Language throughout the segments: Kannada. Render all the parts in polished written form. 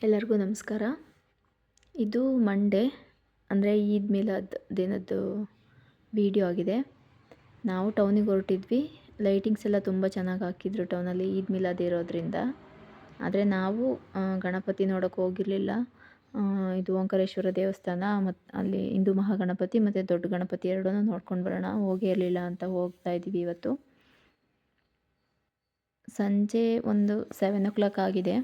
ಎಲ್ಲರಿಗೂ ನಮಸ್ಕಾರ. ಇದು ಮಂಡೇ ಅಂದರೆ ಈದ್ ಮಿಲಾದ್ ದಿನದ್ದು ವಿಡಿಯೋ ಆಗಿದೆ. ನಾವು ಟೌನಿಗೆ ಹೊರಟಿದ್ವಿ. ಲೈಟಿಂಗ್ಸ್ ಎಲ್ಲ ತುಂಬ ಚೆನ್ನಾಗಿ ಹಾಕಿದ್ರು ಟೌನಲ್ಲಿ ಈದ್ ಮಿಲಾದ್ ಇರೋದ್ರಿಂದ. ಆದರೆ ನಾವು ಗಣಪತಿ ನೋಡೋಕ್ಕೆ ಹೋಗಿರಲಿಲ್ಲ. ಇದು ಓಂಕಾರೇಶ್ವರ ದೇವಸ್ಥಾನ ಮತ್ತು ಅಲ್ಲಿ ಹಿಂದೂ ಮಹಾಗಣಪತಿ ಮತ್ತು ದೊಡ್ಡ ಗಣಪತಿ ಎರಡನ್ನೂ ನೋಡ್ಕೊಂಡು ಬರೋಣ, ಹೋಗೇ ಇರಲಿಲ್ಲ ಅಂತ ಹೋಗ್ತಾ ಇದ್ದೀವಿ ಇವತ್ತು. ಸಂಜೆ ಒಂದು 7 ಆಗಿದೆ.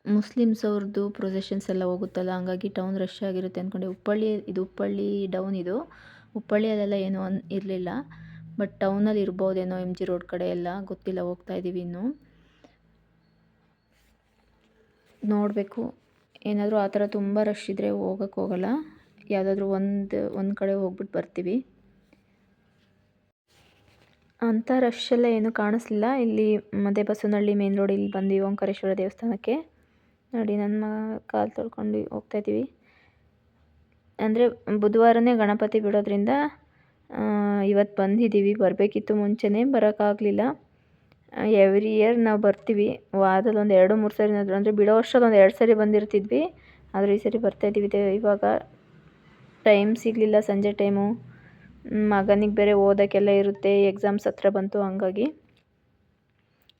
ಮುಸ್ಲಿಮ್ಸ್ ಅವ್ರದ್ದು ಪ್ರೊಸೆಷನ್ಸ್ ಎಲ್ಲ ಹೋಗುತ್ತಲ್ಲ, ಹಂಗಾಗಿ ಟೌನ್ ರಶ್ ಆಗಿರುತ್ತೆ ಅಂದ್ಕೊಂಡೆ. ಉಪ್ಪಳ್ಳಿ ಡೌನ್ ಇದು. ಉಪ್ಪಳ್ಳಿಯಲ್ಲೆಲ್ಲ ಏನೂ ಇರಲಿಲ್ಲ, ಬಟ್ ಟೌನಲ್ಲಿ ಇರ್ಬೋದೇನೋ MG ರೋಡ್ ಕಡೆ ಎಲ್ಲ ಗೊತ್ತಿಲ್ಲ. ಹೋಗ್ತಾ ಇದ್ದೀವಿ ಇನ್ನು. ನೋಡಬೇಕು, ಏನಾದರೂ ಆ ಥರ ತುಂಬ ರಶ್ ಇದ್ದರೆ ಹೋಗೋಲ್ಲ. ಯಾವುದಾದ್ರೂ ಒಂದು ಕಡೆ ಹೋಗ್ಬಿಟ್ಟು ಬರ್ತೀವಿ. ಅಂಥ ರಶ್ ಎಲ್ಲ ಏನೂ ಕಾಣಿಸ್ಲಿಲ್ಲ. ಇಲ್ಲಿ ಬಸವನಹಳ್ಳಿ ಮೇನ್ ರೋಡ್ ಇಲ್ಲಿ ಬಂದ್ವಿ ಓಂಕಾರೇಶ್ವರ ದೇವಸ್ಥಾನಕ್ಕೆ. ನೋಡಿ, ನನ್ನ ಕಾಲು ತೊಳ್ಕೊಂಡು ಹೋಗ್ತಾ ಇದ್ದೀವಿ. ಅಂದರೆ ಬುಧವಾರನೇ ಗಣಪತಿ ಬಿಡೋದ್ರಿಂದ ಇವತ್ತು ಬಂದಿದ್ದೀವಿ. ಬರಬೇಕಿತ್ತು ಮುಂಚೆನೇ, ಬರೋಕ್ಕಾಗಲಿಲ್ಲ. ಎವ್ರಿ ಇಯರ್ ನಾವು ಬರ್ತೀವಿ. ವಾರದಲ್ಲಿ ಒಂದು 2-3 ಸರಿ ಅಂದರೆ ಬಿಡೋ ವರ್ಷದಲ್ಲಿ ಒಂದು 2 ಸರಿ ಬಂದಿರ್ತಿದ್ವಿ. ಆದರೆ ಈ ಸರಿ ಬರ್ತಾಯಿದ್ದೀವಿ. ಇವಾಗ ಟೈಮ್ ಸಿಗಲಿಲ್ಲ, ಸಂಜೆ ಟೈಮು. ಮಗನಿಗೆ ಬೇರೆ ಓದೋಕ್ಕೆಲ್ಲ ಇರುತ್ತೆ, ಎಕ್ಸಾಮ್ಸ್ ಹತ್ರ ಬಂತು. ಹಂಗಾಗಿ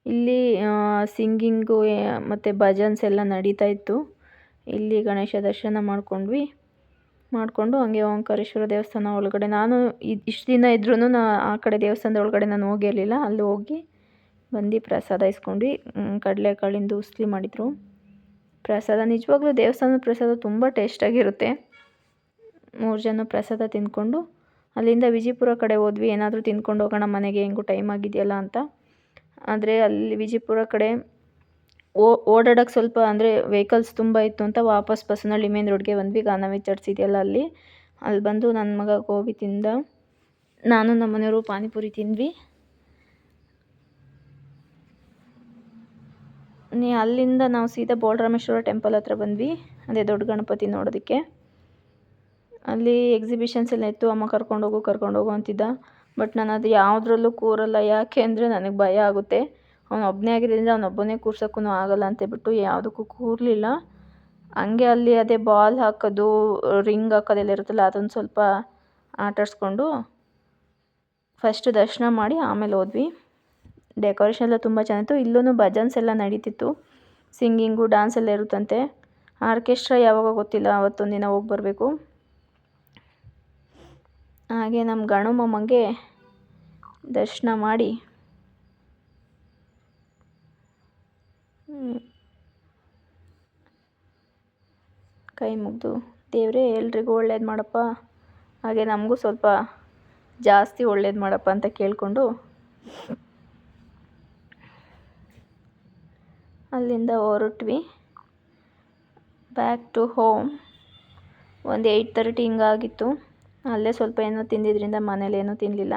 ಇಲ್ಲಿ ಸಿಂಗಿಂಗು ಮತ್ತು ಭಜನ್ಸ್ ಎಲ್ಲ ನಡೀತಾ ಇತ್ತು. ಇಲ್ಲಿ ಗಣೇಶ ದರ್ಶನ ಮಾಡಿಕೊಂಡು ಹಂಗೆ ಓಂಕಾರೇಶ್ವರ ದೇವಸ್ಥಾನ ಒಳಗಡೆ ನಾನು ಇಷ್ಟು ದಿನ ಇದ್ರೂ ಆ ಕಡೆ ದೇವಸ್ಥಾನದ ಒಳಗಡೆ ನಾನು ಹೋಗಿರಲಿಲ್ಲ. ಅಲ್ಲಿ ಹೋಗಿ ಬಂದು ಪ್ರಸಾದ ಇಸ್ಕೊಂಡ್ವಿ. ಕಡಲೆಕಾಳಿಂದು ಉಸ್ಲಿ ಮಾಡಿದರು. ಪ್ರಸಾದ ನಿಜವಾಗ್ಲೂ ದೇವಸ್ಥಾನದ ಪ್ರಸಾದ ತುಂಬ ಟೇಸ್ಟಾಗಿರುತ್ತೆ. 3 ಜನ ಪ್ರಸಾದ ತಿಂದ್ಕೊಂಡು ಅಲ್ಲಿಂದ ವಿಜಯಪುರ ಕಡೆ ಹೋದ್ವಿ. ಏನಾದರೂ ತಿಂದ್ಕೊಂಡು ಹೋಗೋಣ ಮನೆಗೆ, ಹೆಂಗೂ ಟೈಮ್ ಆಗಿದೆಯಲ್ಲ ಅಂತ. ಆದರೆ ಅಲ್ಲಿ ವಿಜಯಪುರ ಕಡೆ ಓಡಾಡೋಕ್ಕೆ ಸ್ವಲ್ಪ ಅಂದರೆ ವೆಹಿಕಲ್ಸ್ ತುಂಬ ಇತ್ತು ಅಂತ ವಾಪಸ್ ಬಸವನಹಳ್ಳಿ ಮೇನ್ ರೋಡ್ಗೆ ಬಂದ್ವಿ. ಗಾನವಿ ಚರ್ಚ್ ಇದೆಯಲ್ಲ ಅಲ್ಲಿ ಬಂದು ನನ್ನ ಮಗ ಗೋಬಿ ತಿಂದ. ನಾನು ನಮ್ಮ ಮನೆಯವರು ಪಾನಿಪುರಿ ತಿಂದ್ವಿ. ಅಲ್ಲಿಂದ ನಾವು ಸೀದಾ ಬೋಳರಾಮೇಶ್ವರ ಟೆಂಪಲ್ ಹತ್ರ ಬಂದ್ವಿ, ಅದೇ ದೊಡ್ಡ ಗಣಪತಿ ನೋಡೋದಕ್ಕೆ. ಅಲ್ಲಿ ಎಕ್ಸಿಬಿಷನ್ಸ್ ಎಲ್ಲ ಇತ್ತು. ಅಮ್ಮ ಕರ್ಕೊಂಡೋಗು ಅಂತಿದ್ದ. ಬಟ್ ನಾನು ಅದು ಯಾವುದ್ರಲ್ಲೂ ಕೂರಲ್ಲ. ಯಾಕೆ ಅಂದರೆ ನನಗೆ ಭಯ ಆಗುತ್ತೆ. ಒಬ್ಬನೇ ಆಗಿದ್ದರಿಂದ ಅವನೊಬ್ಬನೇ ಕೂರ್ಸೋಕ್ಕೂ ಆಗಲ್ಲ ಅಂತೇಳ್ಬಿಟ್ಟು ಯಾವುದಕ್ಕೂ ಕೂರಲಿಲ್ಲ. ಹಂಗೆ ಅಲ್ಲಿ ಅದೇ ಬಾಲ್ ಹಾಕೋದು, ರಿಂಗ್ ಹಾಕೋದೆಲ್ಲ ಇರುತ್ತಲ್ಲ, ಅದೊಂದು ಸ್ವಲ್ಪ ಆಟಾಡಿಸ್ಕೊಂಡು ಫಸ್ಟ್ ದರ್ಶನ ಮಾಡಿ ಆಮೇಲೆ ಹೋದ್ವಿ. ಡೆಕೋರೇಷನ್ ಎಲ್ಲ ತುಂಬ ಚೆನ್ನಾಗಿತ್ತು. ಇಲ್ಲೂ ಭಜನ್ಸ್ ಎಲ್ಲ ನಡೀತಿತ್ತು. ಸಿಂಗಿಂಗು, ಡ್ಯಾನ್ಸ್ ಎಲ್ಲ ಇರುತ್ತಂತೆ. ಆರ್ಕೆಸ್ಟ್ರಾ ಯಾವಾಗ ಗೊತ್ತಿಲ್ಲ, ಅವತ್ತೊಂದಿನ ಹೋಗಿ ಬರಬೇಕು. ಹಾಗೆ ನಮ್ಮ ಗಣು ಮೊಮ್ಮಂಗೆ ದರ್ಶನ ಮಾಡಿ ಕೈ ಮುಗಿದು, ದೇವರೇ ಎಲ್ರಿಗೂ ಒಳ್ಳೇದು ಮಾಡಪ್ಪ, ಹಾಗೆ ನಮಗೂ ಸ್ವಲ್ಪ ಜಾಸ್ತಿ ಒಳ್ಳೇದು ಮಾಡಪ್ಪ ಅಂತ ಕೇಳಿಕೊಂಡು ಅಲ್ಲಿಂದ ಹೊರಟ್ವಿ. Back to home. ಒಂದು 8:30 ಹಿಂಗಾಗಿತ್ತು. ಅಲ್ಲೇ ಸ್ವಲ್ಪ ಏನೋ ತಿಂದಿದ್ದರಿಂದ ಮನೇಲಿ ಏನೂ ತಿನ್ನಲಿಲ್ಲ.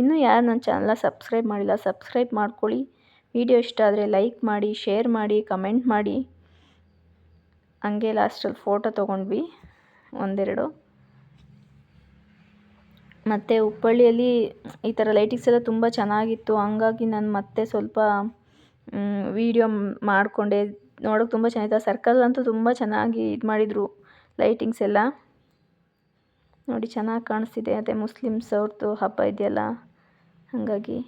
ಇನ್ನೂ ಯಾರು ನನ್ನ ಚಾನಲ್ನ ಸಬ್ಸ್ಕ್ರೈಬ್ ಮಾಡಿಲ್ಲ, ಸಬ್ಸ್ಕ್ರೈಬ್ ಮಾಡ್ಕೊಳ್ಳಿ. ವಿಡಿಯೋ ಇಷ್ಟ ಆದರೆ ಲೈಕ್ ಮಾಡಿ, ಶೇರ್ ಮಾಡಿ, ಕಮೆಂಟ್ ಮಾಡಿ. ಹಂಗೆ ಲಾಸ್ಟಲ್ಲಿ ಫೋಟೋ ತೊಗೊಂಡ್ವಿ 1-2. ಮತ್ತು ಉಪ್ಪಳ್ಳಿಯಲ್ಲಿ ಈ ಥರ ಲೈಟಿಂಗ್ಸ್ ಎಲ್ಲ ತುಂಬ ಚೆನ್ನಾಗಿತ್ತು. ಹಂಗಾಗಿ ನಾನು ಮತ್ತೆ ಸ್ವಲ್ಪ ವಿಡಿಯೋ ಮಾಡಿಕೊಂಡೆ. ನೋಡೋಕೆ ತುಂಬ ಚೆನ್ನಾಗಿತ್ತು. ಸರ್ಕಲ್ ಅಂತೂ ತುಂಬ ಚೆನ್ನಾಗಿ ಇದು ಮಾಡಿದರು, ಲೈಟಿಂಗ್ಸ್ ಎಲ್ಲ ನೋಡಿ ಚೆನ್ನಾಗಿ ಕಾಣಿಸ್ತಿದೆ. ಅದೇ ಮುಸ್ಲಿಮ್ಸ್ ಅವ್ರದ್ದು ಹಬ್ಬ ಇದೆಯಲ್ಲ, ಹಾಗಾಗಿ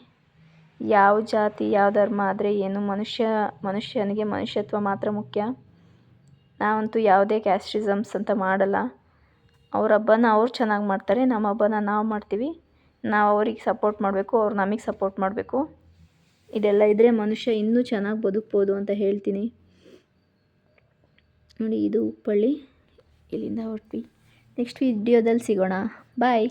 ಯಾವ ಜಾತಿ ಯಾವ ಧರ್ಮ ಆದರೆ ಏನು, ಮನುಷ್ಯನಿಗೆ ಮನುಷ್ಯತ್ವ ಮಾತ್ರ ಮುಖ್ಯ. ನಾವಂತೂ ಯಾವುದೇ ಕ್ಯಾಸ್ಟಿಸಮ್ಸ್ ಅಂತ ಮಾಡಲ್ಲ. ಅವ್ರ ಹಬ್ಬನ ಅವ್ರು ಚೆನ್ನಾಗಿ ಮಾಡ್ತಾರೆ, ನಮ್ಮ ಹಬ್ಬನ ನಾವು ಮಾಡ್ತೀವಿ. ನಾವು ಅವ್ರಿಗೆ ಸಪೋರ್ಟ್ ಮಾಡಬೇಕು, ಅವ್ರು ನಮಗೆ ಸಪೋರ್ಟ್ ಮಾಡಬೇಕು. ಇದೆಲ್ಲ ಇದ್ದರೆ ಮನುಷ್ಯ ಇನ್ನೂ ಚೆನ್ನಾಗಿ ಬದುಕ್ಬೋದು ಅಂತ ಹೇಳ್ತೀನಿ. ನೋಡಿ, ಇದು ಉಪ್ಪಳ್ಳಿ. ಇಲ್ಲಿಂದ ಹೊರಟ್ವಿ. ನೆಕ್ಸ್ಟ್ ವಿಡಿಯೋದಲ್ಲಿ ಸಿಗೋಣ. ಬಾಯ್.